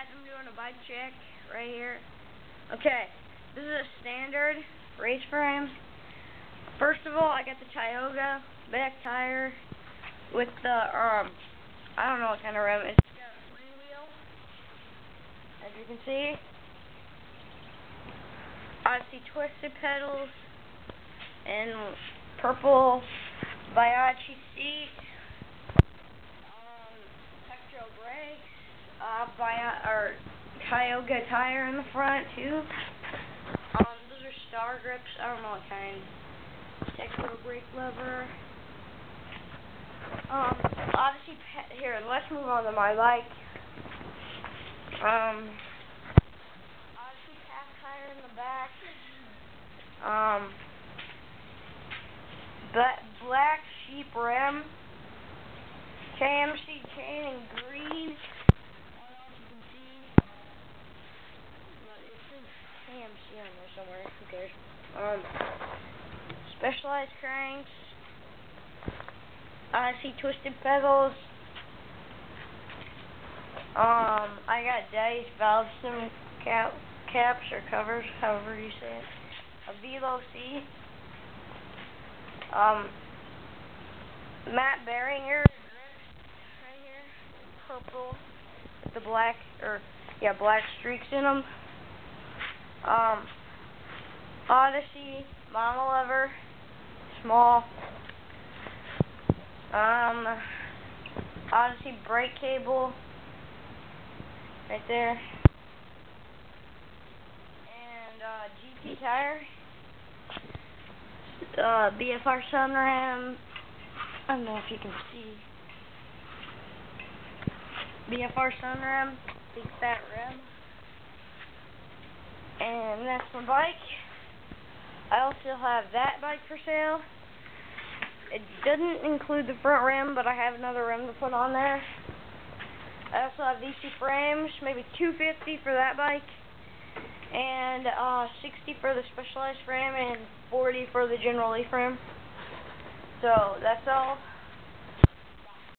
guys, I'm doing a bike check right here. Okay, this is a standard race frame. First of all, I got the Tioga back tire with the, I don't know what kind of rim. It's got a swing wheel, as you can see. I see twisted pedals and purple Biaggi seat. Tektro brakes. Tioga tire in the front too. Those are Star Grips. I don't know what kind. Tektro brake lever. Obviously, here, let's move on to my bike. Obviously, half tire in the back. Black sheep rim. KMC chain in green. I don't know if you can see, but it says KMC on there somewhere. Who cares? Specialized cranks. I see twisted pedals. I got Dice valve stem caps or covers, however you say it. A Velo C. Matt Beringer right here, purple with the black black streaks in them. Odyssey monolever, small. Odyssey brake cable right there, and GT tire. BFR Sunram. I don't know if you can see. BFR Sunram, big fat rim. And that's my bike. I also have that bike for sale. It doesn't include the front rim, but I have another rim to put on there. I also have these two frames, maybe $250 for that bike, and $60 for the Specialized frame, and $40 for the General Lee frame. So that's all.